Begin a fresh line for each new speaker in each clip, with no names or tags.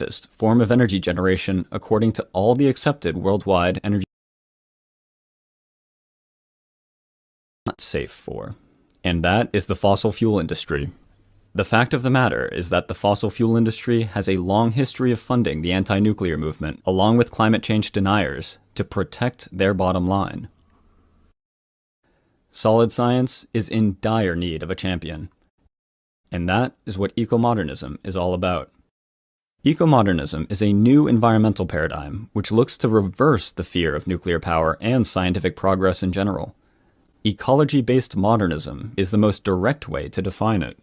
safest form of energy generation according to all the accepted worldwide energy not safe for, and that is the fossil fuel industry. The fact of the matter is that the fossil fuel industry has a long history of funding the anti-nuclear movement, along with climate change deniers, to protect their bottom line. Solid science is in dire need of a champion, and that is what ecomodernism is all about. Ecomodernism is a new environmental paradigm which looks to reverse the fear of nuclear power and scientific progress in general. Ecology-based modernism is the most direct way to define it.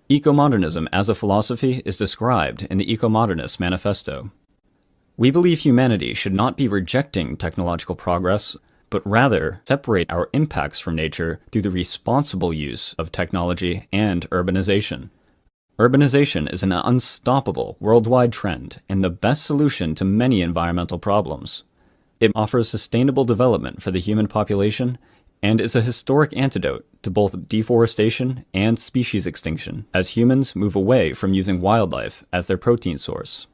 Ecomodernism as a philosophy is described in the Ecomodernist Manifesto. We believe humanity should not be rejecting technological progress, but rather separate our impacts from nature through the responsible use of technology and urbanization. Urbanization is an unstoppable worldwide trend and the best solution to many environmental problems. It offers sustainable development for the human population and is a historic antidote to both deforestation and species extinction as humans move away from using wildlife as their protein source.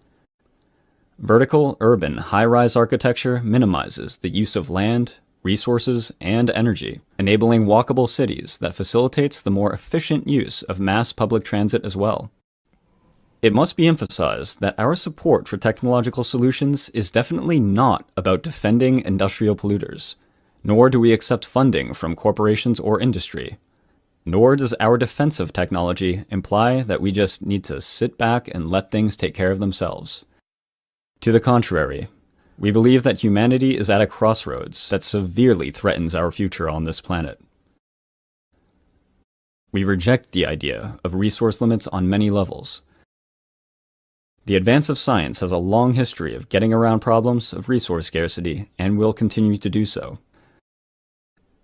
Vertical, urban, high-rise architecture minimizes the use of land, resources, and energy, enabling walkable cities that facilitates the more efficient use of mass public transit as well. It must be emphasized that our support for technological solutions is definitely not about defending industrial polluters, nor do we accept funding from corporations or industry. Nor does our defense of technology imply that we just need to sit back and let things take care of themselves. To the contrary, we believe that humanity is at a crossroads that severely threatens our future on this planet. We reject the idea of resource limits on many levels. The advance of science has a long history of getting around problems of resource scarcity and will continue to do so.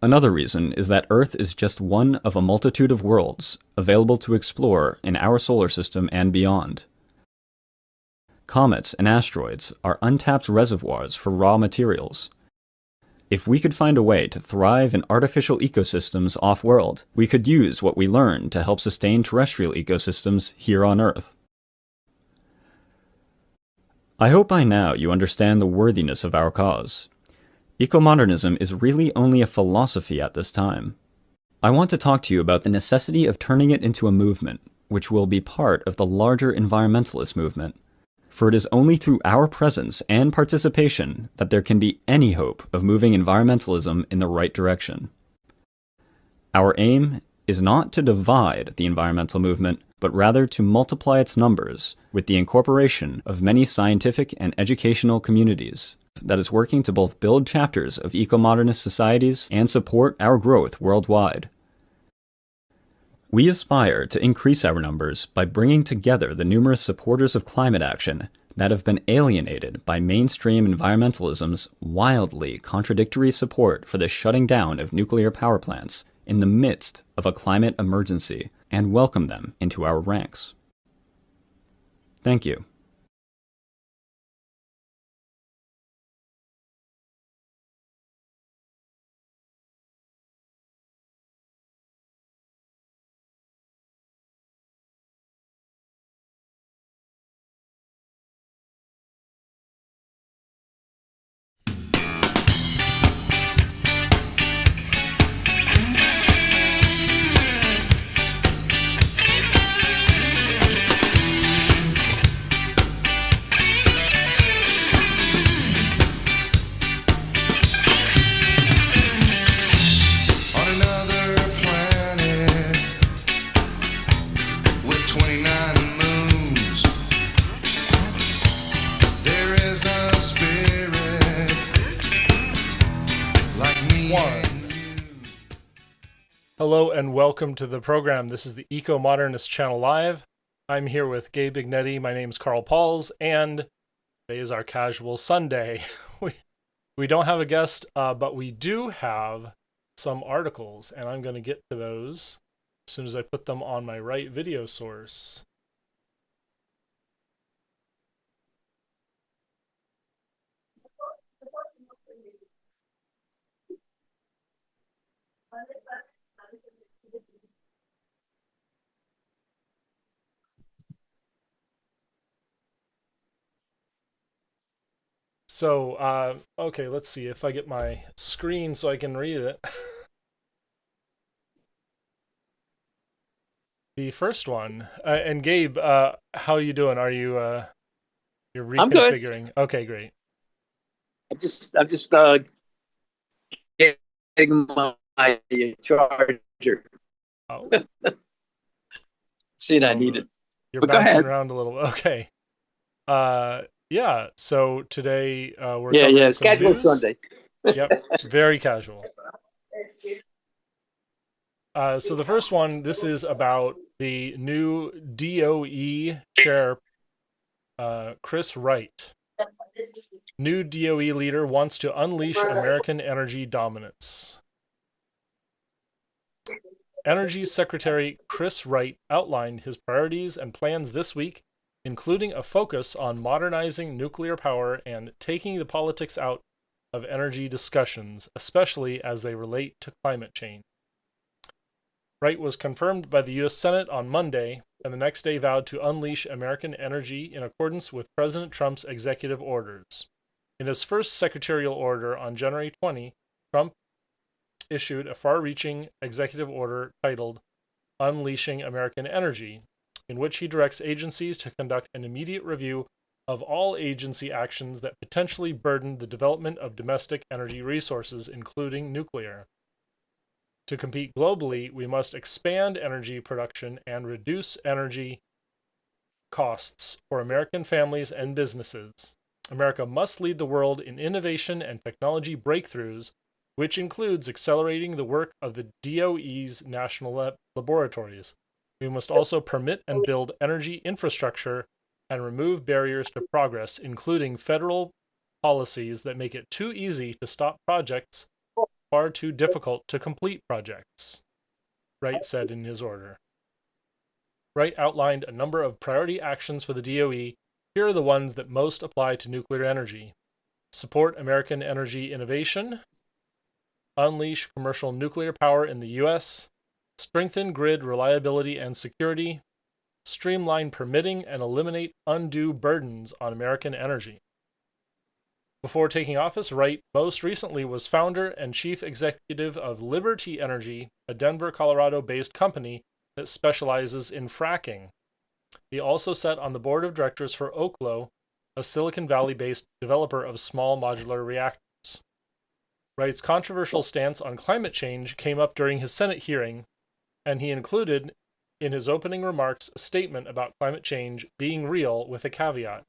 Another reason is that Earth is just one of a multitude of worlds available to explore in our solar system and beyond. Comets and asteroids are untapped reservoirs for raw materials. If we could find a way to thrive in artificial ecosystems off-world, we could use what we learn to help sustain terrestrial ecosystems here on Earth. I hope by now you understand the worthiness of our cause. Ecomodernism is really only a philosophy at this time. I want to talk to you about the necessity of turning it into a movement, which will be part of the larger environmentalist movement. For it is only through our presence and participation that there can be any hope of moving environmentalism in the right direction. Our aim is not to divide the environmental movement, but rather to multiply its numbers with the incorporation of many scientific and educational communities that is working to both build chapters of eco-modernist societies and support our growth worldwide. We aspire to increase our numbers by bringing together the numerous supporters of climate action that have been alienated by mainstream environmentalism's wildly contradictory support for the shutting down of nuclear power plants in the midst of a climate emergency and welcome them into our ranks. Thank you.
Hello and welcome to the program. This is the Ecomodernist channel live. I'm here with Gabe Ignetti. My name's Carl Pauls, and today is our casual Sunday. We don't have a guest, but we do have some articles, and I'm going to get to those as soon as I put them on my right video source. Okay, let's see if I get my screen so I can read it. The first one, and Gabe, how you doing? Are you you're
I'm good.
reconfiguring? Okay, great.
I'm just getting my charger.
Oh,
Seeing I
well,
need it.
you're
But go
bouncing
ahead.
around a little. Okay. Yeah. So today we're
Yeah,
covering
it's
some
casual
news.
Sunday.
Yep, very casual. So the first one, this is about the new DOE chair, Chris Wright. New DOE leader wants to unleash American energy dominance. Energy Secretary Chris Wright outlined his priorities and plans this week, including a focus on modernizing nuclear power and taking the politics out of energy discussions, especially as they relate to climate change. Wright was confirmed by the U.S. Senate on Monday, and the next day vowed to unleash American energy in accordance with President Trump's executive orders. In his first secretarial order on January 20, Trump issued a far reaching executive order titled Unleashing American Energy, in which he directs agencies to conduct an immediate review of all agency actions that potentially burden the development of domestic energy resources, including nuclear. To compete globally, we must expand energy production and reduce energy costs for American families and businesses. America must lead the world in innovation and technology breakthroughs, which includes accelerating the work of the DOE's national laboratories. We must also permit and build energy infrastructure and remove barriers to progress, including federal policies that make it too easy to stop projects, far too difficult to complete projects, Wright said in his order. Wright outlined a number of priority actions for the DOE. Here are the ones that most apply to nuclear energy: support American energy innovation, unleash commercial nuclear power in the U.S., strengthen grid reliability and security, streamline permitting, and eliminate undue burdens on American energy. Before taking office, Wright most recently was founder and chief executive of Liberty Energy, a Denver, Colorado-based company that specializes in fracking. He also sat on the board of directors for Oklo, a Silicon Valley-based developer of small modular reactors. Wright's controversial stance on climate change came up during his Senate hearing, and he included in his opening remarks a statement about climate change being real with a caveat.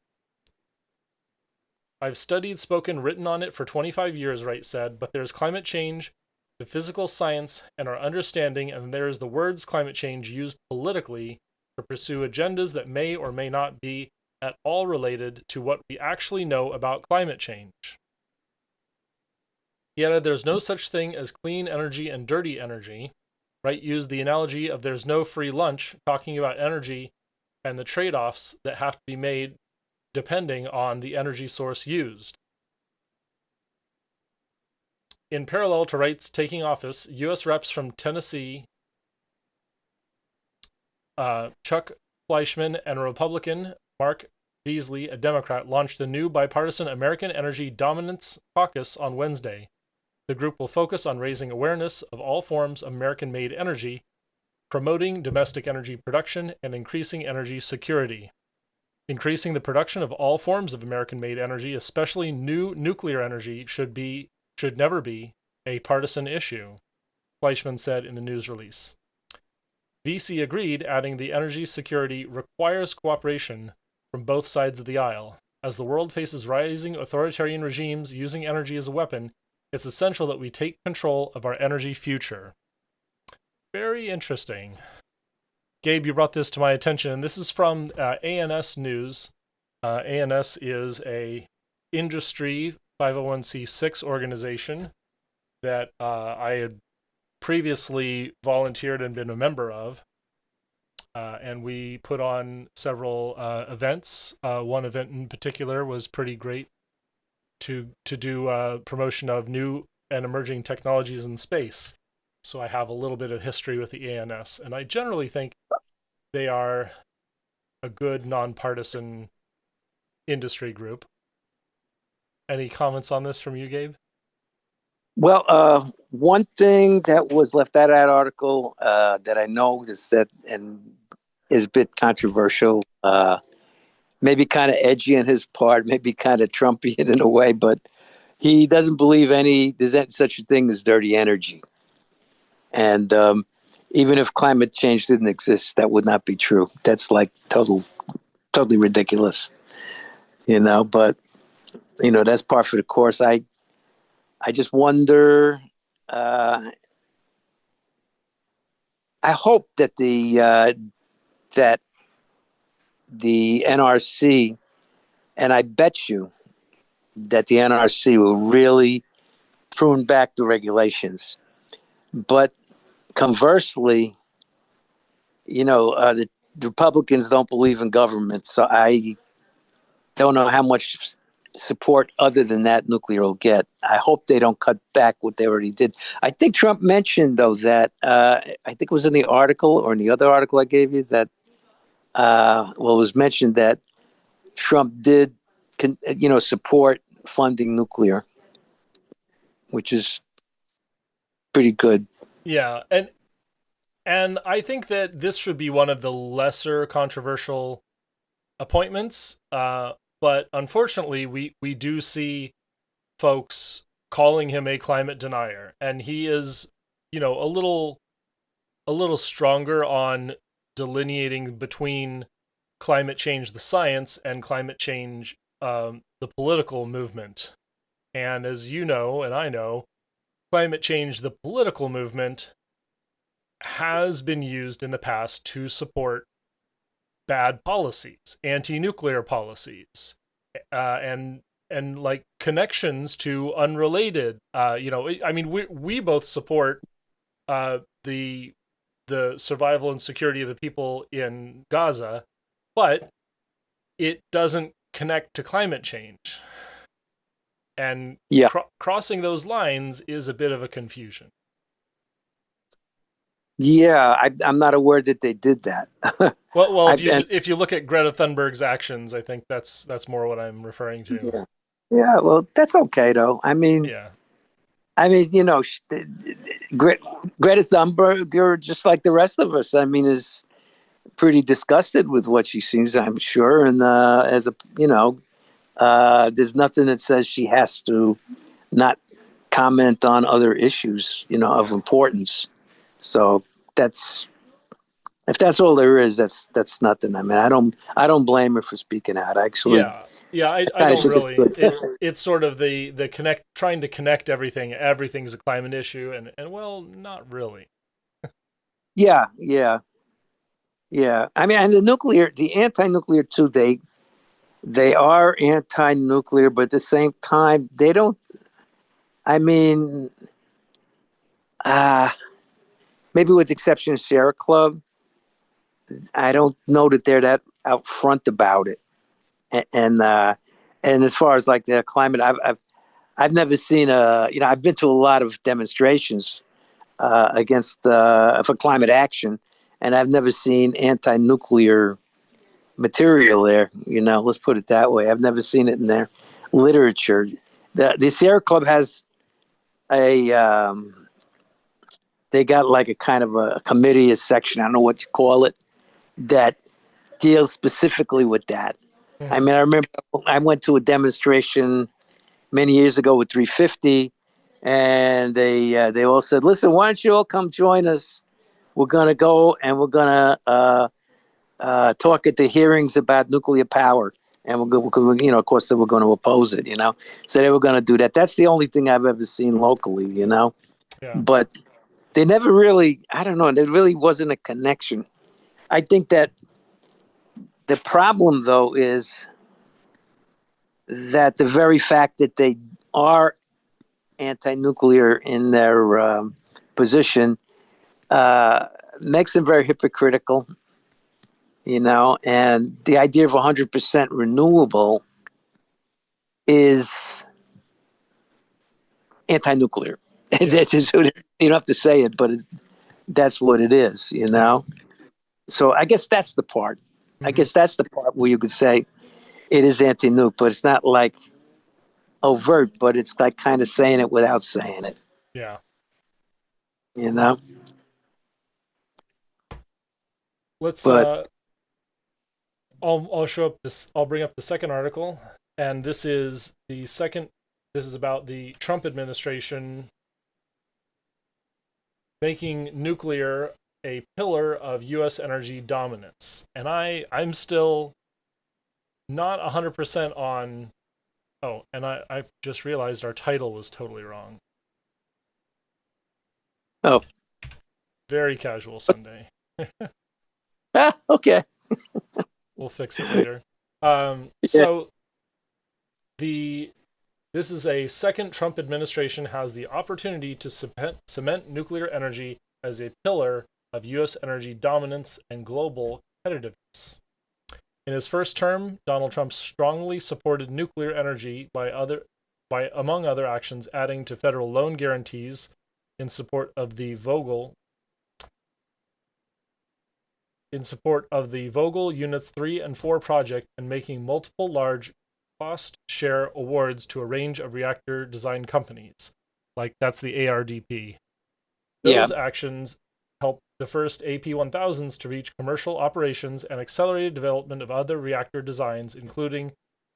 I've studied, spoken, written on it for 25 years, Wright said, but there's climate change, the physical science, and our understanding, and there is the words climate change used politically to pursue agendas that may or may not be at all related to what we actually know about climate change. He added there's no such thing as clean energy and dirty energy. Wright used the analogy of there's no free lunch, talking about energy and the trade-offs that have to be made depending on the energy source used. In parallel to Wright's taking office, U.S. reps from Tennessee, Chuck Fleischmann, and Republican Mark Beasley, a Democrat, launched the new bipartisan American Energy Dominance Caucus on Wednesday. The group will focus on raising awareness of all forms of American-made energy, promoting domestic energy production, and increasing energy security. Increasing the production of all forms of American-made energy, especially new nuclear energy, should never be a partisan issue, Fleischmann said in the news release. VC agreed, adding the energy security requires cooperation from both sides of the aisle. As the world faces rising authoritarian regimes using energy as a weapon, it's essential that we take control of our energy future. Very interesting. Gabe, you brought this to my attention, and this is from ANS News. ANS is a industry 501c6 organization that I had previously volunteered and been a member of. And we put on several events. One event in particular was pretty great to do promotion of new and emerging technologies in space. So I have a little bit of history with the ANS, and I generally think they are a good nonpartisan industry group. Any comments on this from you, Gabe?
Well, one thing that was left out of that article that I know is that and is a bit controversial, maybe kind of edgy on his part, maybe kind of Trumpian in a way, but he doesn't believe there's such a thing as dirty energy. And even if climate change didn't exist, that would not be true. That's like totally ridiculous, but that's par for the course. I just wonder. I hope that the NRC, and I bet you that the NRC will really prune back the regulations. But conversely, the Republicans don't believe in government, so I don't know how much support other than that nuclear will get. I hope they don't cut back what they already did. I think Trump mentioned, though, that I think it was in the article or in the other article I gave you that, it was mentioned that Trump did, support funding nuclear, which is pretty good.
Yeah, and I think that this should be one of the lesser controversial appointments. But unfortunately, we do see folks calling him a climate denier, and he is, a little stronger on delineating between climate change, the science, and climate change, the political movement. And as you know, and I know, climate change, the political movement, has been used in the past to support bad policies, anti-nuclear policies, and like connections to unrelated. I mean, we both support the survival and security of the people in Gaza, but it doesn't connect to climate change. And crossing those lines is a bit of a confusion.
Yeah, I'm not aware that they did that.
Well, if you look at Greta Thunberg's actions, I think that's more what I'm referring to.
Yeah. Well, that's okay though. I mean, Greta Thunberg, just like the rest of us, I mean, is pretty disgusted with what she sees, I'm sure, and there's nothing that says she has to not comment on other issues, of importance. So if that's all there is, that's nothing. I mean, I don't blame her for speaking out. Actually,
I don't really. It's sort of the trying to connect everything. Everything's a climate issue, and well, not really.
Yeah. I mean, and the anti-nuclear too. They are anti-nuclear, but at the same time, they don't. I mean, maybe with the exception of Sierra Club, I don't know that they're that out front about it. And as far as like the climate, I've never seen I've been to a lot of demonstrations against for climate action, and I've never seen anti-nuclear material there. Let's put it that way. I've never seen it in their literature. The Sierra Club has they got like a kind of a committee, a section, I don't know what you call it, that deals specifically with that. Mm-hmm. I mean, I remember I went to a demonstration many years ago with 350, and they all said, "Listen, why don't you all come join us? We're gonna go and we're gonna talk at the hearings about nuclear power, and of course, they were going to oppose it. So they were going to do that. That's the only thing I've ever seen locally. Yeah. But they never really. I don't know. There really wasn't a connection. I think that the problem, though, is that the very fact that they are anti-nuclear in their position makes them very hypocritical. And the idea of 100% renewable is anti-nuclear. Yeah. You don't have to say it, but that's what it is, So I guess that's the part. Mm-hmm. I guess that's the part where you could say it is anti-nuke, but it's not like overt, but it's like kind of saying it without saying it.
Yeah.
You know.
Let's
But
I'll show up this. I'll bring up the second article, and this is the second. This is about the Trump administration making nuclear a pillar of U.S. energy dominance, and I'm still not 100% on. Oh, and I just realized our title was totally wrong.
oh,
Very casual Sunday.
okay.
We'll fix it later.
Yeah.
So this is a second Trump administration has the opportunity to cement nuclear energy as a pillar of U.S. energy dominance and global competitiveness. In his first term, Donald Trump strongly supported nuclear energy by among other actions, adding to federal loan guarantees in support of the Vogtle Units 3 and 4 project and making multiple large cost share awards to a range of reactor design companies. Like that's the ARDP. Those actions helped the first AP1000s to reach commercial operations and accelerated development of other reactor designs, including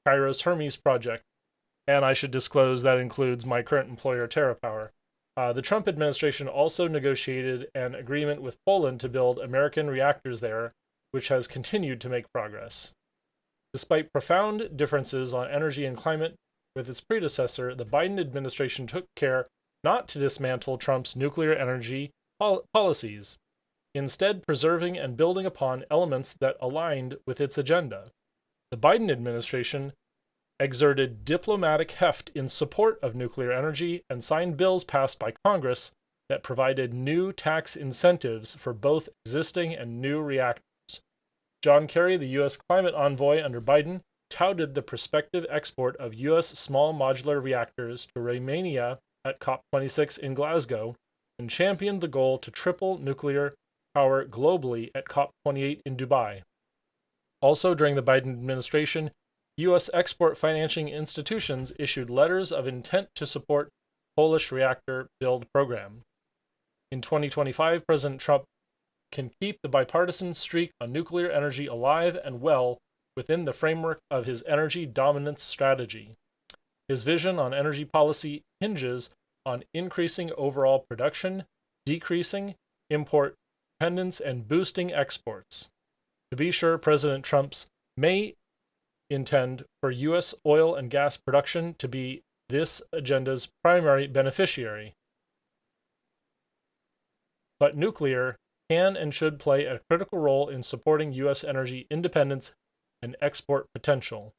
Cairo's Hermes project. And I should disclose that includes my current employer, TerraPower. The Trump administration also negotiated an agreement with Poland to build American reactors there, which has continued to make progress. Despite profound differences on energy and climate with its predecessor, the Biden administration took care not to dismantle Trump's nuclear energy policies, instead preserving and building upon elements that aligned with its agenda. The Biden administration exerted diplomatic heft in support of nuclear energy and signed bills passed by Congress that provided new tax incentives for both existing and new reactors. John Kerry, the U.S. climate envoy under Biden, touted the prospective export of U.S. small modular reactors to Romania at COP26 in Glasgow and championed the goal to triple nuclear power globally at COP28 in Dubai. Also, during the Biden administration, U.S. export financing institutions issued letters of intent to support Polish reactor build program. In 2025, President Trump can keep the bipartisan streak on nuclear energy alive and well within the framework of his energy dominance strategy. His vision on energy policy hinges on increasing overall production, decreasing import dependence, and boosting exports. To be sure, President Trump's may intend for U.S. oil and gas production to be this agenda's primary beneficiary. But nuclear can and should play a critical role in supporting U.S. energy independence and export potential.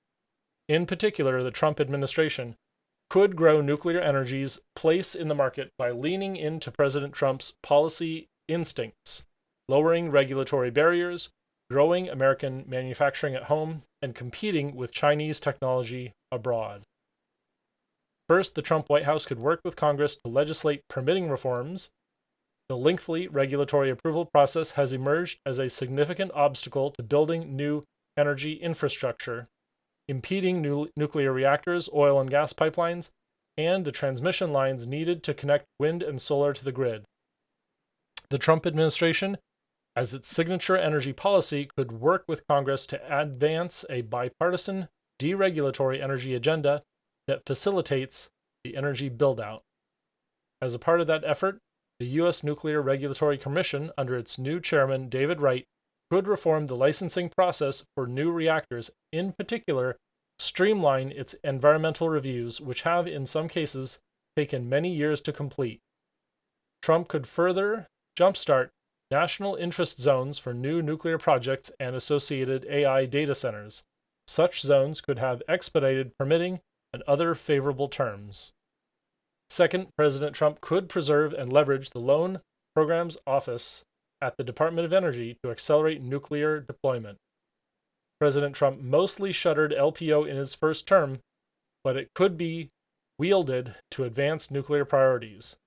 In particular, the Trump administration could grow nuclear energy's place in the market by leaning into President Trump's policy instincts, lowering regulatory barriers, growing American manufacturing at home, and competing with Chinese technology abroad. First, the Trump White House could work with Congress to legislate permitting reforms. The lengthy regulatory approval process has emerged as a significant obstacle to building new energy infrastructure, impeding nuclear reactors, oil and gas pipelines, and the transmission lines needed to connect wind and solar to the grid. The Trump administration, as its signature energy policy, could work with Congress to advance a bipartisan, deregulatory energy agenda that facilitates the energy build-out. As a part of that effort, the U.S. Nuclear Regulatory Commission, under its new chairman, David Wright, could reform the licensing process for new reactors, in particular, streamline its environmental reviews, which have, in some cases, taken many years to complete. Trump could further jumpstart national interest zones for new nuclear projects and associated AI data centers. Such zones could have expedited permitting and other favorable terms. Second, President Trump could preserve and leverage the Loan Programs Office at the Department of Energy to accelerate nuclear deployment. President Trump mostly shuttered LPO in his first term, but it could be wielded to advance nuclear priorities.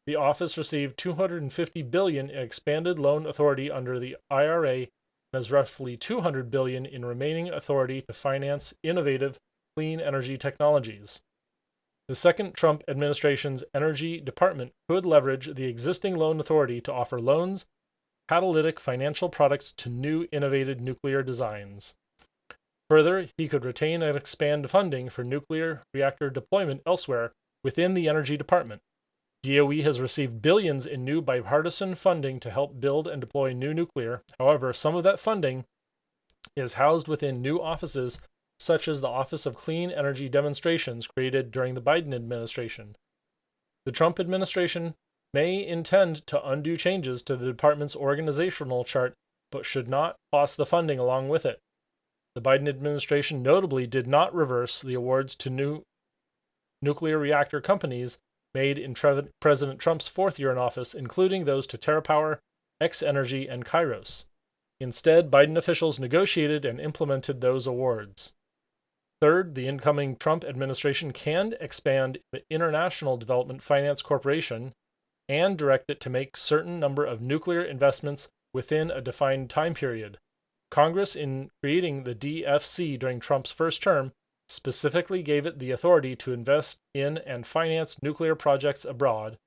The office received $250 billion in expanded loan authority under the IRA and has roughly $200 billion in remaining authority to finance innovative clean energy technologies. The second Trump administration's Energy Department could leverage the existing loan authority to offer loans, catalytic financial products to new innovative nuclear designs. Further, he could retain and expand funding for nuclear reactor deployment elsewhere within the Energy Department. DOE has received billions in new bipartisan funding to help build and deploy new nuclear. However, some of that funding is housed within new offices, such as the Office of Clean Energy Demonstrations created during the Biden administration. The Trump administration may intend to undo changes to the department's organizational chart, but should not toss the funding along with it. The Biden administration notably did not reverse the awards to new nuclear reactor companies made in President Trump's fourth year in office, including those to TerraPower, X-Energy, and Kairos. Instead, Biden officials negotiated and implemented those awards. Third, the incoming Trump administration can expand the International Development Finance Corporation and direct it to make certain number of nuclear investments within a defined time period. Congress, in creating the DFC during Trump's first term, specifically gave it the authority to invest in and finance nuclear projects abroad,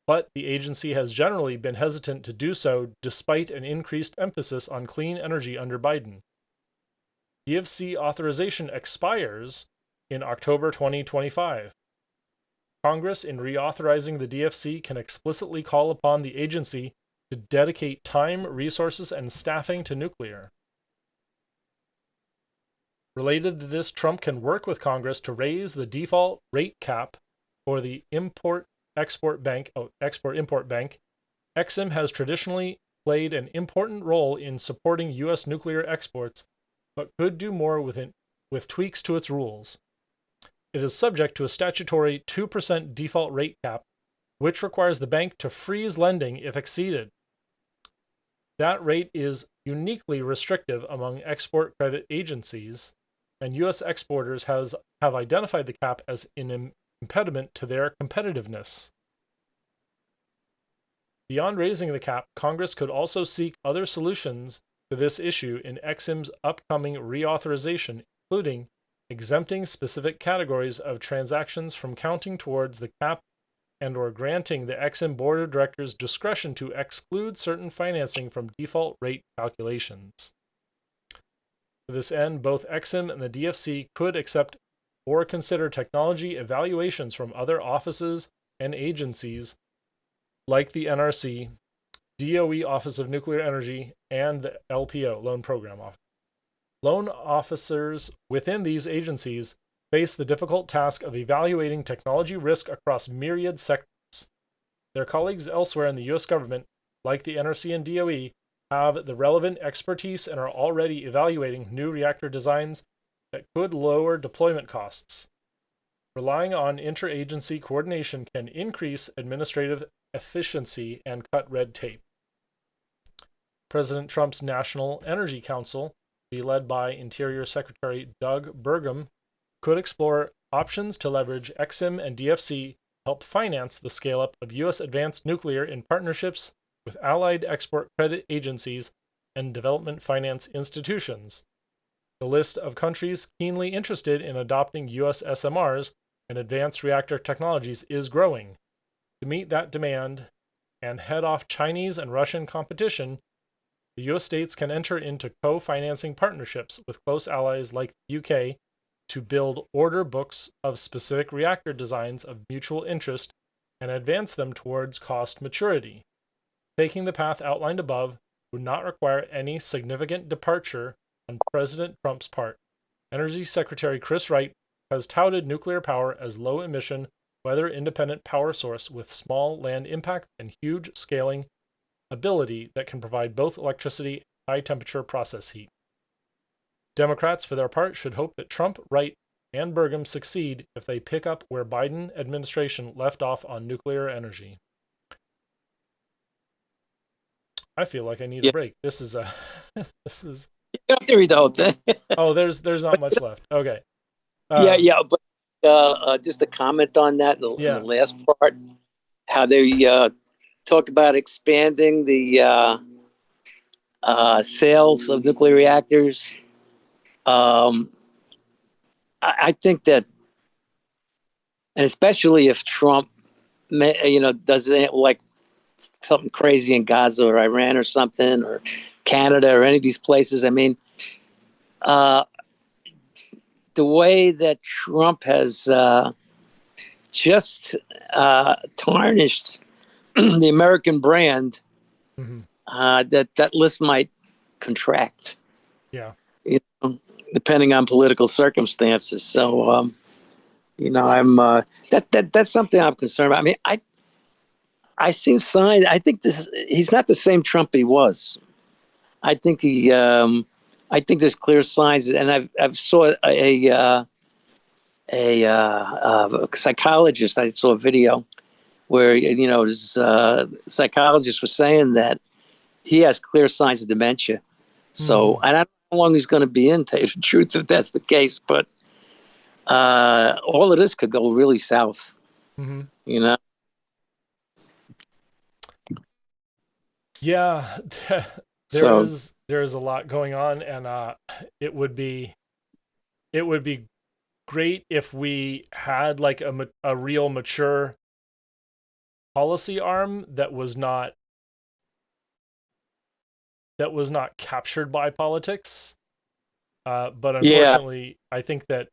but the agency has generally been hesitant to do so despite an increased emphasis on clean energy under Biden. DFC authorization expires in October 2025. Congress, in reauthorizing the DFC, can explicitly call upon the agency to dedicate time, resources, and staffing to nuclear. Related to this, Trump can work with Congress to raise the default rate cap for the Export-Import Bank. EXIM has traditionally played an important role in supporting U.S. nuclear exports, but could do more with tweaks to its rules. It is subject to a statutory 2% default rate cap, which requires the bank to freeze lending if exceeded. That rate is uniquely restrictive among export credit agencies, and U.S. exporters have identified the cap as an impediment to their competitiveness. Beyond raising the cap, Congress could also seek other solutions to this issue in EXIM's upcoming reauthorization, including exempting specific categories of transactions from counting towards the cap and/or granting the EXIM Board of Directors discretion to exclude certain financing from default rate calculations. To this end, both EXIM and the DFC could accept or consider technology evaluations from other offices and agencies like the NRC, DOE Office of Nuclear Energy, and the LPO, Loan Program Office. Loan officers within these agencies face the difficult task of evaluating technology risk across myriad sectors. Their colleagues elsewhere in the U.S. government, like the NRC and DOE, have the relevant expertise and are already evaluating new reactor designs that could lower deployment costs. Relying on interagency coordination can increase administrative efficiency and cut red tape. President Trump's National Energy Council, be led by Interior Secretary Doug Burgum, could explore options to leverage EXIM and DFC to help finance the scale-up of U.S. advanced nuclear in partnerships with allied export credit agencies and development finance institutions. The list of countries keenly interested in adopting U.S. SMRs and advanced reactor technologies is growing. To meet that demand and head off Chinese and Russian competition, the U.S. states can enter into co-financing partnerships with close allies like the UK to build order books of specific reactor designs of mutual interest and advance them towards cost maturity. Taking the path outlined above would not require any significant departure on President Trump's part. Energy Secretary Chris Wright has touted nuclear power as low-emission, weather-independent power source with small land impact and huge scaling ability that can provide both electricity and high-temperature process heat. Democrats, for their part, should hope that Trump, Wright, and Burgum succeed if they pick up where Biden administration left off on nuclear energy. I feel like I need a break. This is this is.
You don't have to read the whole thing.
Oh, there's not much left. Okay.
But just a comment on that in the last part, how they talk about expanding the sales of nuclear reactors. I think that, and especially if Trump, does it like something crazy in Gaza or Iran or something, or Canada or any of these places. I mean, the way that Trump has just tarnished the American brand,
Mm-hmm.
that list might contract.
Yeah.
Depending on political circumstances. So, I'm that's something I'm concerned about. I mean, I see signs. I think he's not the same Trump he was. I think I think there's clear signs, and I've saw a psychologist. I saw a video where this psychologist was saying that he has clear signs of dementia. So, and I don't know how long he's going to be in, tell you the truth, if that's the case. But all of this could go really south.
Mm-hmm. Yeah, there is a lot going on, and it would be great if we had like a real mature policy arm that was not captured by politics. But unfortunately, I think that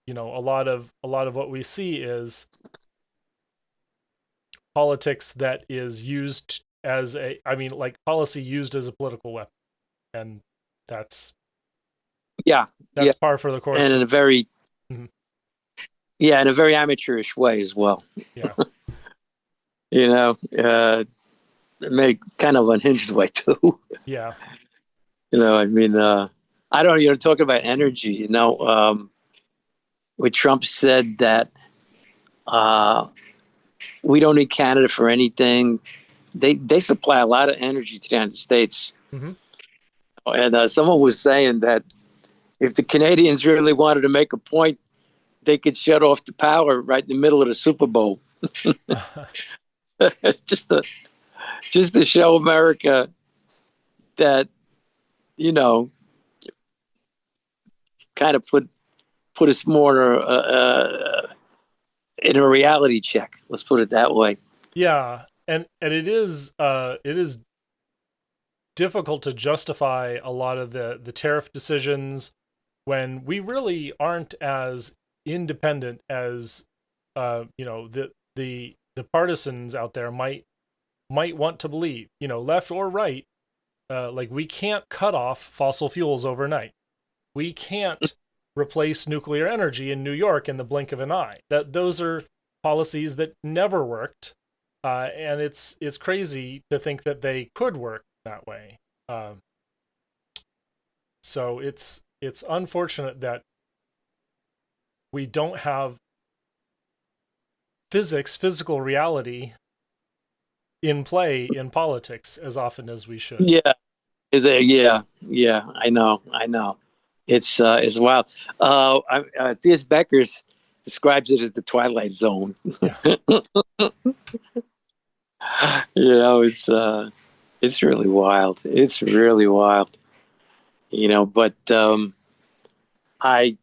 a lot of what we see is politics that is used as policy used as a political weapon, and that's par for the course,
and in a very in a very amateurish way as well.
Yeah.
Maybe kind of unhinged way too.
Yeah.
I mean, I don't know, talking about energy, when Trump said that we don't need Canada for anything. They supply a lot of energy to the United States.
Mm-hmm.
And someone was saying that if the Canadians really wanted to make a point, they could shut off the power right in the middle of the Super Bowl. just to show America that, kind of put us more in a reality check. Let's put it that way.
Yeah, and it is difficult to justify a lot of the tariff decisions when we really aren't as independent as the partisans out there might want to believe, left or right. Like, we can't cut off fossil fuels overnight. We can't replace nuclear energy in New York in the blink of an eye. Those are policies that never worked, and it's crazy to think that they could work that way. So it's unfortunate that we don't have physical reality in play in politics as often as we should.
Yeah. I know. It's wild. Theus Beckers describes it as the Twilight Zone.
Yeah.
It's really wild. It's really wild. But I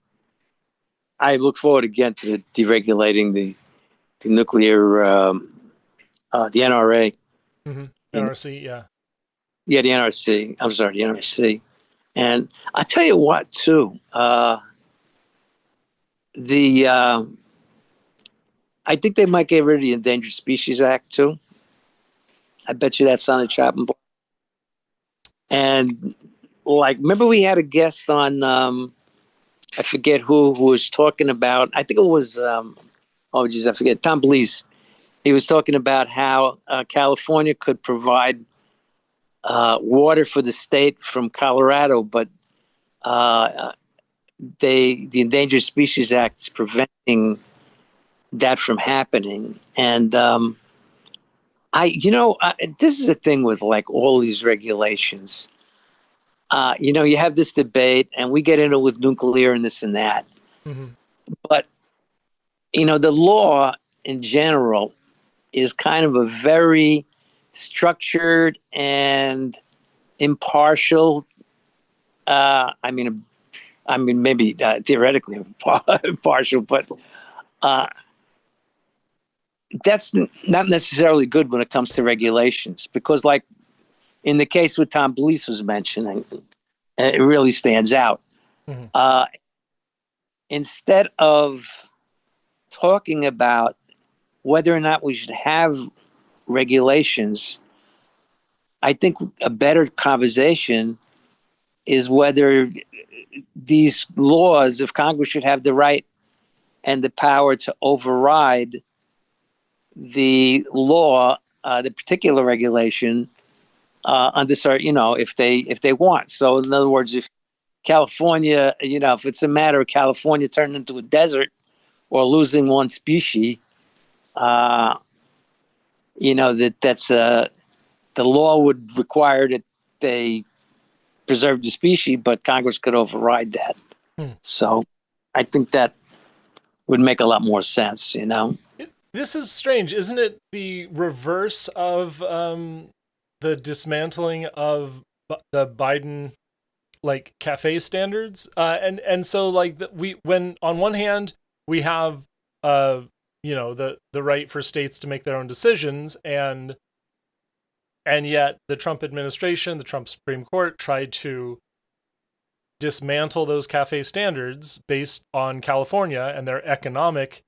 look forward again to deregulating the nuclear, the NRA.
Mm-hmm. NRC, yeah.
Yeah, the NRC. I'm sorry, the NRC. And I tell you what, too, I think they might get rid of the Endangered Species Act, too. I bet you that's on the chopping block. And, remember we had a guest on, I forget who was talking about, I think it was, I forget, Tom Blees. He was talking about how California could provide water for the state from Colorado, but the Endangered Species Act is preventing that from happening. And this is the thing with all these regulations. You have this debate, and we get into it with nuclear and this and that.
Mm-hmm.
But the law in general is kind of a very structured and impartial. Maybe theoretically impartial, but that's not necessarily good when it comes to regulations, because like in the case what Tom Blees was mentioning, it really stands out.
Mhm.
Instead of talking about whether or not we should have regulations, I think a better conversation is whether these laws, if Congress should have the right and the power to override the law, the particular regulation, under certain, if they want. So, in other words, if California, if it's a matter of California turning into a desert or losing one species, that's the law would require that they preserve the species, but Congress could override that. So, I think that would make a lot more sense.
This is strange, isn't it? The reverse of the dismantling of the Biden cafe standards, and so when on one hand we have the right for states to make their own decisions, and yet the Trump administration, the Trump Supreme Court tried to dismantle those cafe standards based on California and their economic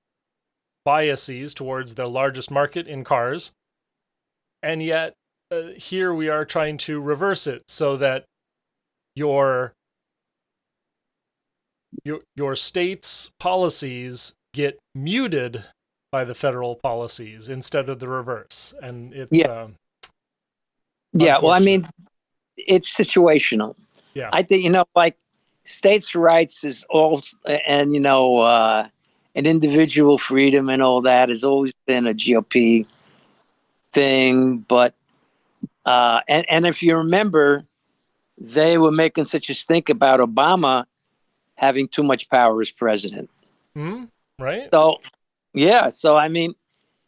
biases towards the largest market in cars. And yet here we are trying to reverse it so that your state's policies get muted by the federal policies instead of the reverse. And it's
yeah. Well, I mean, it's situational.
Yeah.
I think like states' rights is all, and an individual freedom and all that has always been a GOP thing. But and if you remember, they were making such a stink about Obama having too much power as president.
Right.
So, yeah. So, I mean,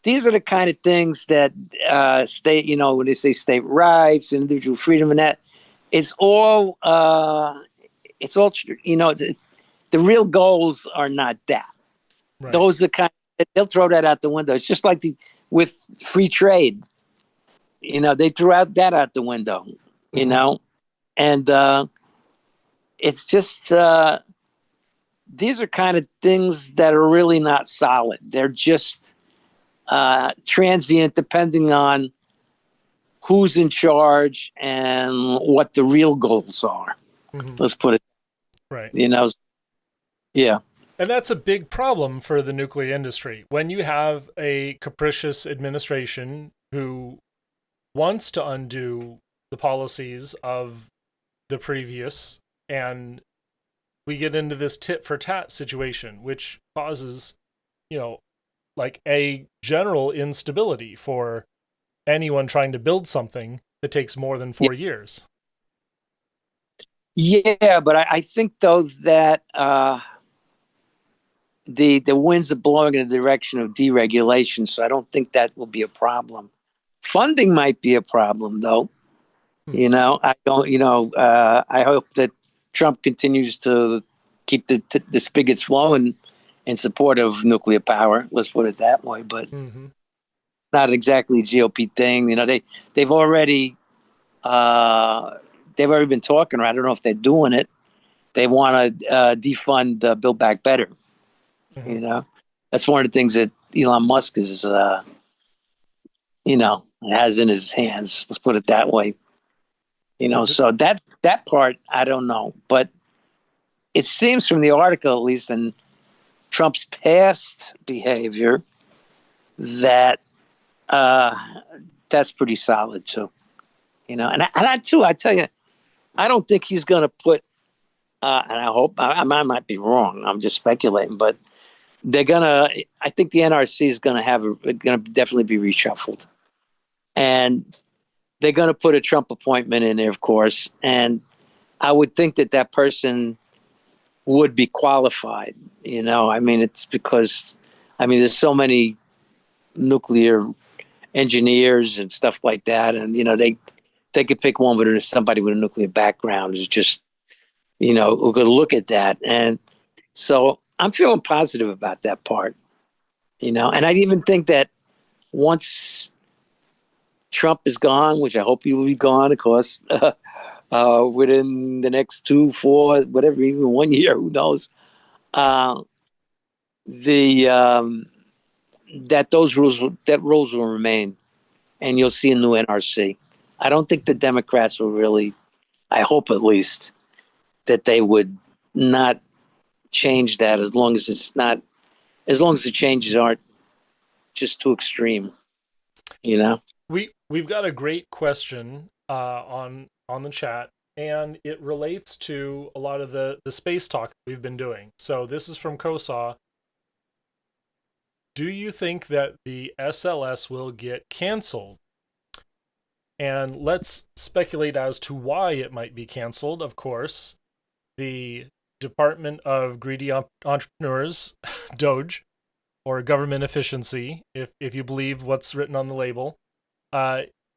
these are the kind of things that state, when they say state rights, individual freedom, and that, it's all, the real goals are not that. Right. Those are they'll throw that out the window. It's just like with free trade. They threw that out the window, and it's just, these are kind of things that are really not solid. They're just transient, depending on who's in charge and what the real goals are. Let's put it
right.
Yeah.
And that's a big problem for the nuclear industry. When you have a capricious administration who wants to undo the policies of the previous, and we get into this tit for tat situation, which causes, a general instability for anyone trying to build something that takes more than 4 years.
Yeah, but I think though that the winds are blowing in the direction of deregulation, so I don't think that will be a problem. Funding might be a problem, though. I don't. I hope that Trump continues to keep the spigots flowing in support of nuclear power. Let's put it that way. But not exactly a GOP thing. They've already been talking. Or I don't know if they're doing it. They want to defund Build Back Better. That's one of the things that Elon Musk is, has in his hands. Let's put it that way. So that part, I don't know. But it seems from the article, at least, and Trump's past behavior, that that's pretty solid, too. And I tell you, I don't think he's going to put, and I hope, I might be wrong, I'm just speculating, but I think the NRC is going to definitely be reshuffled. And they're going to put a Trump appointment in there, of course. And I would think that person would be qualified. It's because, there's so many nuclear engineers and stuff like that. And, they could pick one with somebody with a nuclear background is just, who could look at that. And so I'm feeling positive about that part, and I even think that once Trump is gone, which I hope he will be gone, of course, within the next 2, 4, whatever, even 1 year, who knows? The that rules will remain, and you'll see a new NRC. I don't think the Democrats will really. I hope at least that they would not change that as long as the changes aren't just too extreme.
We've got a great question on the chat, and it relates to a lot of the space talk that we've been doing. So this is from Kosaw. Do you think that the SLS will get canceled? And let's speculate as to why it might be canceled. Of course, the Department of Greedy Entrepreneurs, DOGE, or government efficiency, if you believe what's written on the label,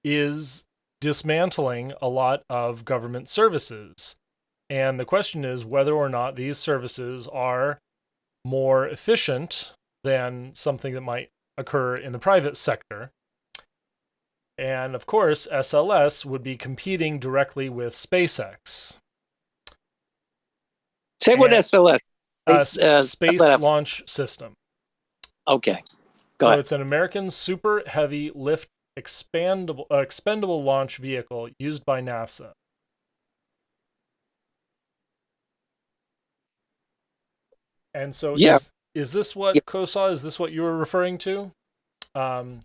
is dismantling a lot of government services. And the question is whether or not these services are more efficient than something that might occur in the private sector. And of course, SLS would be competing directly with SpaceX.
Say what SLS?
Space Launch System.
Okay.
So it's an American super heavy lift expendable launch vehicle used by NASA. And so is this what Kosaw, is this what you were referring to? And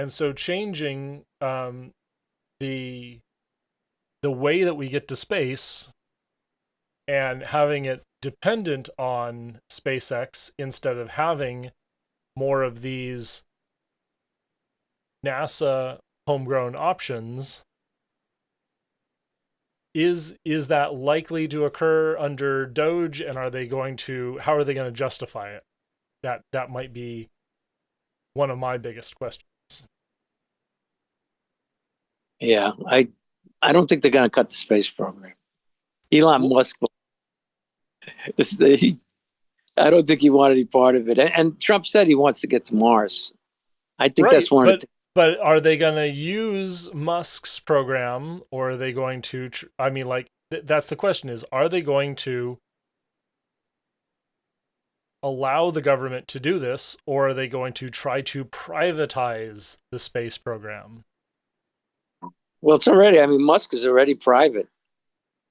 so changing the way that we get to space and having it dependent on SpaceX instead of having more of these NASA homegrown options, is that likely to occur under DOGE, and how are they going to justify it? That might be one of my biggest questions.
Yeah, I don't think they're going to cut the space program. Elon Musk, I don't think he wanted any part of it. And Trump said he wants to get to Mars. I think that's one of the.
But are they going to use Musk's program, or are they going to? That's the question: is are they going to allow the government to do this, or are they going to try to privatize the space program?
Well, it's already. I mean, Musk is already private.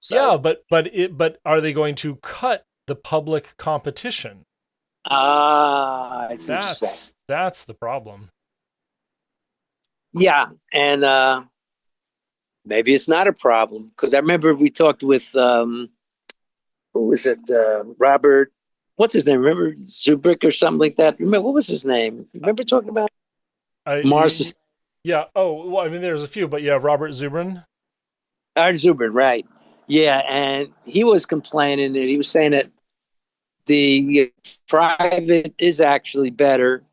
So.
Yeah, but are they going to cut the public competition?
I see what you're saying.
That's the problem.
Yeah, and maybe it's not a problem, because I remember we talked with who was it? Robert, what's his name? Remember Zubrick or something like that? Remember what was his name? Remember talking about Mars?
Yeah. Oh, well, I mean, there's a few, but yeah, Robert Zubrin.
Zubrin, right? Yeah, and he was complaining, and he was saying that the private is actually better,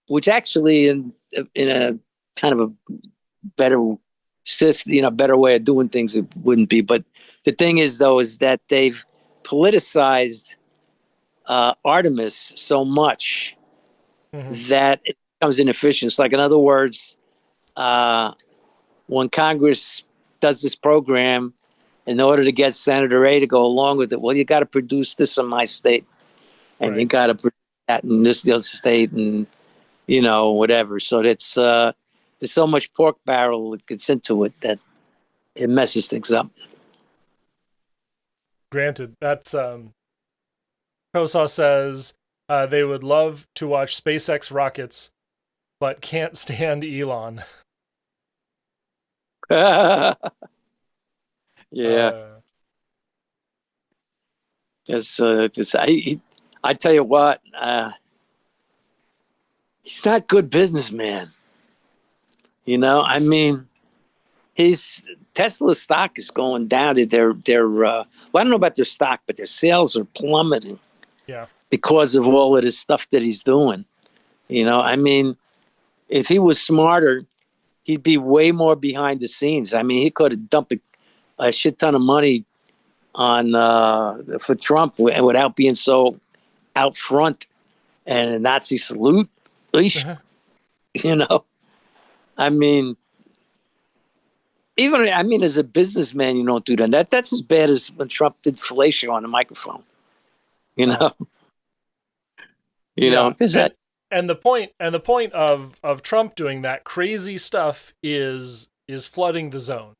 which actually in a kind of a better system, better way of doing things, it wouldn't be. But the thing is, though, is that they've politicized Artemis so much that it becomes inefficient. It's like, in other words, when Congress does this program, in order to get Senator A to go along with it, well, you got to produce this in my state, and you got to produce that in this other state, and whatever. So that's there's so much pork barrel that gets into it that it messes things up.
Granted, that's Kosaw says they would love to watch SpaceX rockets, but can't stand Elon.
Yeah. I tell you what, he's not good businessman. I mean, his Tesla stock is going down. Well, I don't know about their stock, but their sales are plummeting.
Yeah.
Because of all of this stuff that he's doing. I mean, if he was smarter, he'd be way more behind the scenes. I mean, he could have dumped a shit ton of money on for Trump without being so out front and a Nazi salute. Eesh, you know, I mean, as a businessman, you don't do that. That's as bad as when Trump did fellatio on the microphone. You know, there's that.
And the point of Trump doing that crazy stuff is flooding the zone.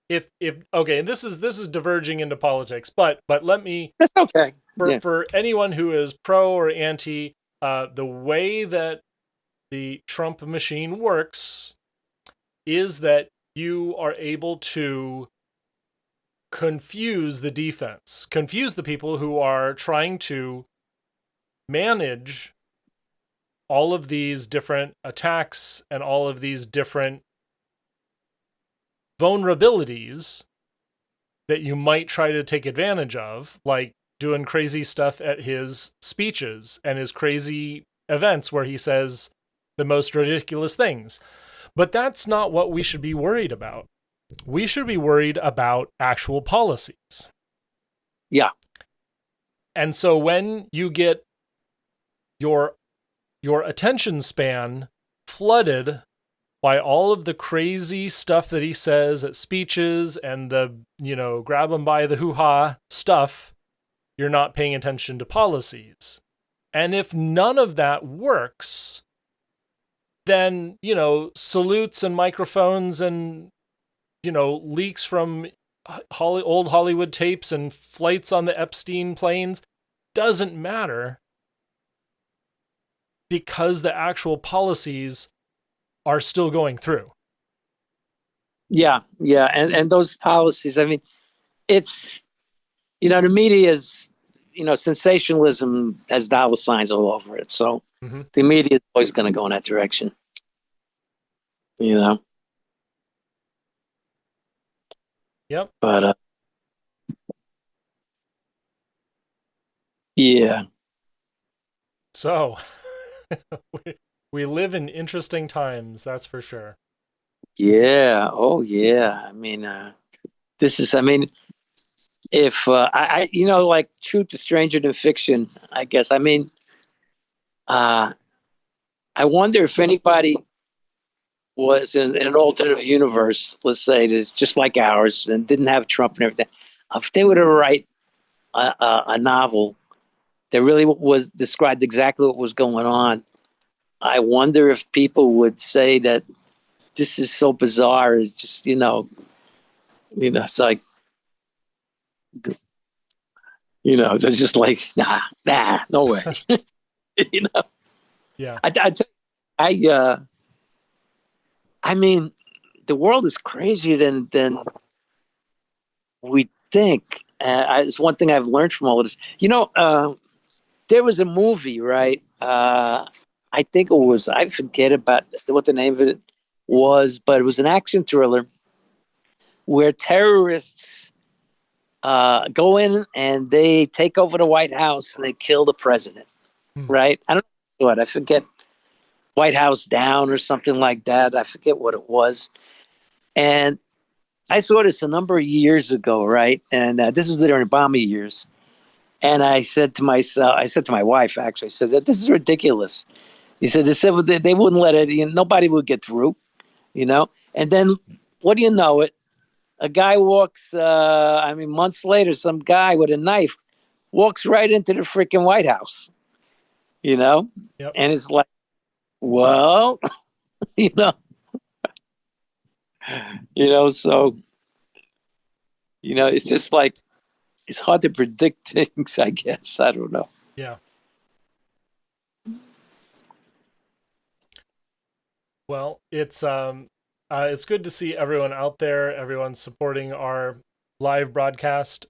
If okay, this is diverging into politics, but let me.
That's okay.
For anyone who is pro or anti, the way that the Trump machine works is that you are able to confuse the defense, confuse the people who are trying to manage all of these different attacks and all of these different vulnerabilities that you might try to take advantage of, like doing crazy stuff at his speeches and his crazy events where he says the most ridiculous things. But that's not what we should be worried about. We should be worried about actual policies.
Yeah.
And so when you get your attention span flooded by all of the crazy stuff that he says at speeches and the, grab him by the hoo-ha stuff, you're not paying attention to policies. And if none of that works, then, salutes and microphones and, leaks from old Hollywood tapes and flights on the Epstein planes doesn't matter, because the actual policies are still going through.
Yeah. And those policies, I mean, it's, the media is, sensationalism has dollar signs all over it. So the media is always going to go in that direction. Yep. But, yeah.
So we live in interesting times, that's for sure.
Yeah. Oh, yeah. I mean, if like truth is stranger than fiction, I guess. I mean, I wonder if anybody was in an alternative universe, let's say, that's just like ours and didn't have Trump and everything, if they were to write a novel that really was described exactly what was going on, I wonder if people would say that this is so bizarre. It's just, it's like, it's just like, nah, no way.
Yeah.
I mean, the world is crazier than we think. It's one thing I've learned from all of this. There was a movie, right? I think it was, I forget about what the name of it was, but it was an action thriller where terrorists go in and they take over the White House and they kill the president, right? I don't know what, I forget, White House Down or something like that. I forget what it was. And I saw this a number of years ago, right? And this was during Obama years. And I said to my wife, actually, I said that this is ridiculous. He said, they wouldn't let it in. Nobody would get through, And then, what do you know it? A guy walks, months later, some guy with a knife walks right into the freaking White House,
Yep.
And it's like, well, so, it's just like, it's hard to predict things, I guess. I don't know.
Yeah. Well, it's good to see everyone out there, everyone supporting our live broadcast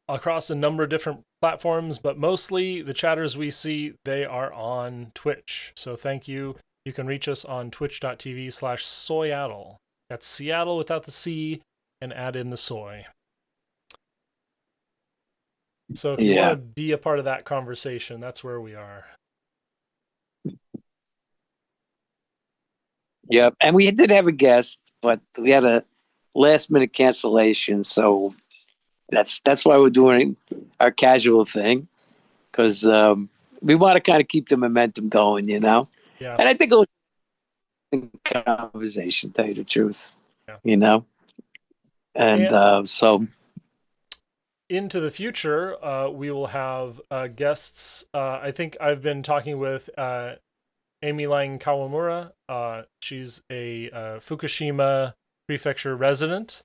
across a number of different platforms, but mostly the chatters we see, they are on Twitch. So thank you. You can reach us on twitch.tv/Soyaddle. That's Seattle without the C and add in the soy. So if you want to be a part of that conversation, that's where we are.
Yep. And we did have a guest, but we had a last minute cancellation. So that's why we're doing our casual thing. because we want to kind of keep the momentum going, you know.
Yeah.
And I think it was a conversation, tell you the truth,
Yeah.
you know. And so
into the future, we will have guests. I think I've been talking with Amy Lang Kawamura. She's a Fukushima prefecture resident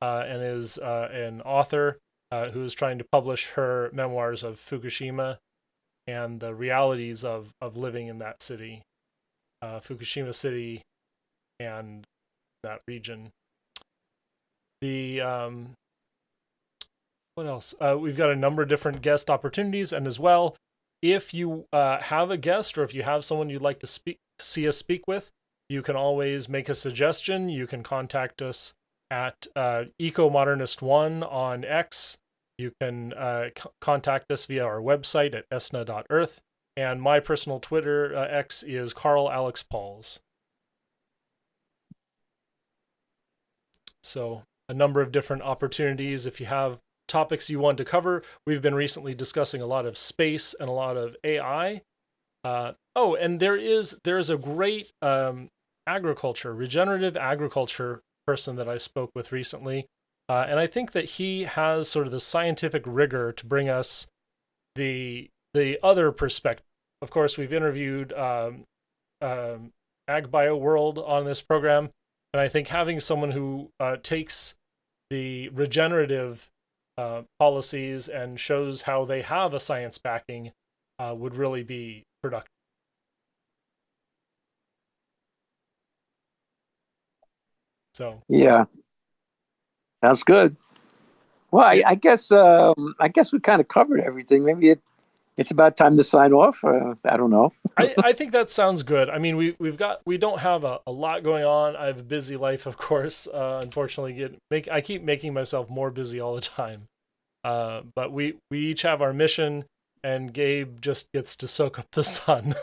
and is an author who is trying to publish her memoirs of Fukushima and the realities of living in that city, Fukushima City, and that region. The what else? We've got a number of different guest opportunities, and as well, if you have a guest or if you have someone you'd like to see us speak with, you can always make a suggestion. You can contact us at Ecomodernist1 on X. You can contact us via our website at ESNA.earth. And my personal Twitter X is Carl Alex Pauls. So a number of different opportunities. If you have topics you want to cover, we've been recently discussing a lot of space and a lot of AI. And there's a great regenerative agriculture person that I spoke with recently. And I think that he has sort of the scientific rigor to bring us the other perspective. Of course, we've interviewed Ag Bio World on this program, and I think having someone who takes the regenerative policies and shows how they have a science backing would really be productive. So
yeah, sounds good. Well, I guess we kind of covered everything. Maybe it's about time to sign off. I don't know.
I think that sounds good. I mean, we don't have a lot going on. I have a busy life, of course. Unfortunately, I keep making myself more busy all the time. But we each have our mission, and Gabe just gets to soak up the sun.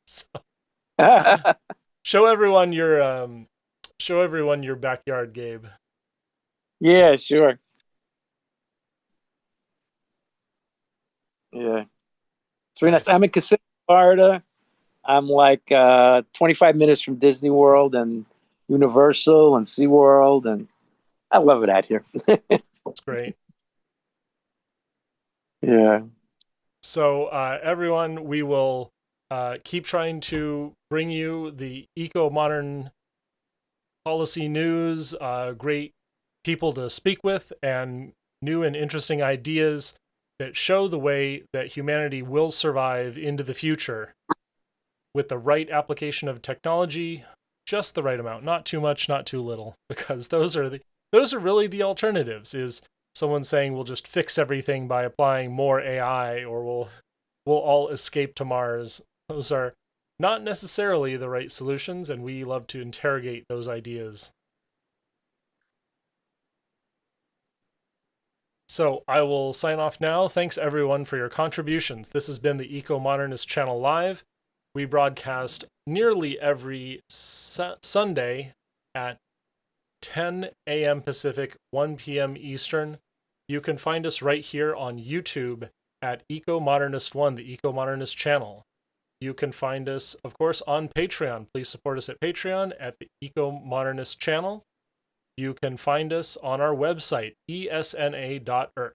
So show everyone your backyard, Gabe.
Yeah, sure. Yeah. It's really nice. I'm in Kissimmee, Florida. I'm like 25 minutes from Disney World and Universal and SeaWorld, and I love it out here.
That's great.
Yeah.
So everyone, we will keep trying to bring you the eco-modern policy news, great people to speak with, and new and interesting ideas that show the way that humanity will survive into the future with the right application of technology, just the right amount, not too much, not too little, because those are really the alternatives. Is someone saying we'll just fix everything by applying more AI, or we'll all escape to Mars. Those are not necessarily the right solutions, and we love to interrogate those ideas. So I will sign off now. Thanks everyone for your contributions. This has been the Ecomodernist Channel Live. We broadcast nearly every Sunday at 10 a.m. Pacific, 1 p.m. Eastern. You can find us right here on YouTube at Ecomodernist1, the Ecomodernist channel. You can find us, of course, on Patreon. Please support us at Patreon at the Ecomodernist channel. You can find us on our website, ESNA.earth.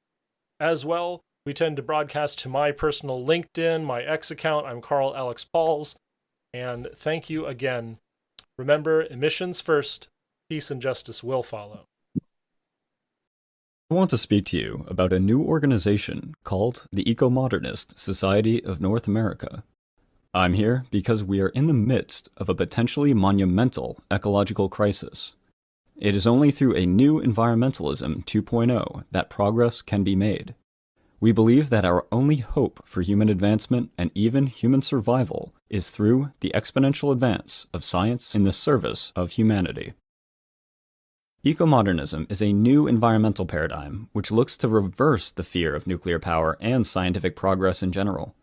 As well, we tend to broadcast to my personal LinkedIn, my X account. I'm Carl Alex Pauls. And thank you again. Remember, emissions first, peace and justice will follow.
I want to speak to you about a new organization called the Ecomodernist Society of North America. I'm here because we are in the midst of a potentially monumental ecological crisis. It is only through a new environmentalism 2.0 that progress can be made. We believe that our only hope for human advancement and even human survival is through the exponential advance of science in the service of humanity. Ecomodernism is a new environmental paradigm which looks to reverse the fear of nuclear power and scientific progress in general.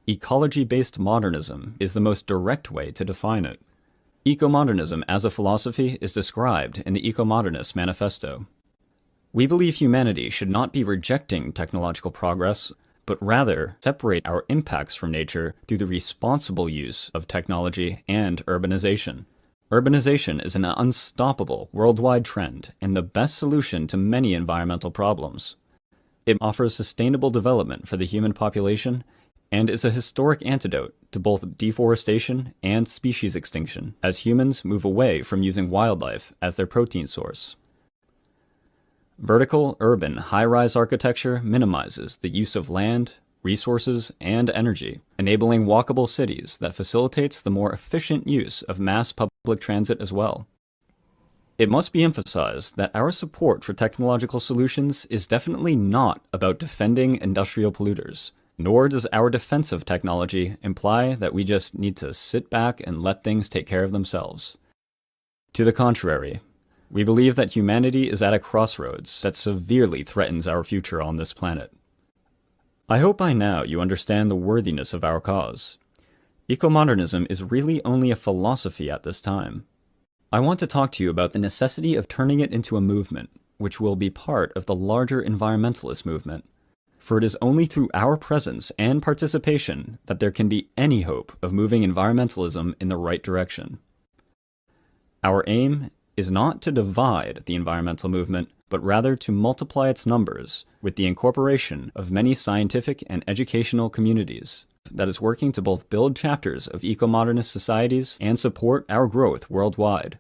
Ecology-based modernism is the most direct way to define it. Ecomodernism as a philosophy is described in the Ecomodernist Manifesto. We believe humanity should not be rejecting technological progress, but rather separate our impacts from nature through the responsible use of technology and urbanization. Urbanization is an unstoppable worldwide trend and the best solution to many environmental problems. It offers sustainable development for the human population and is a historic antidote to both deforestation and species extinction as humans move away from using wildlife as their protein source. Vertical, urban, high-rise architecture minimizes the use of land, resources, and energy, enabling walkable cities that facilitates the more efficient use of mass public transit as well. It must be emphasized that our support for technological solutions is definitely not about defending industrial polluters, nor does our defense of technology imply that we just need to sit back and let things take care of themselves. To the contrary, we believe that humanity is at a crossroads that severely threatens our future on this planet. I hope by now you understand the worthiness of our cause. Ecomodernism is really only a philosophy at this time. I want to talk to you about the necessity of turning it into a movement, which will be part of the larger environmentalist movement. For it is only through our presence and participation that there can be any hope of moving environmentalism in the right direction. Our aim is not to divide the environmental movement, but rather to multiply its numbers with the incorporation of many scientific and educational communities that is working to both build chapters of eco-modernist societies and support our growth worldwide.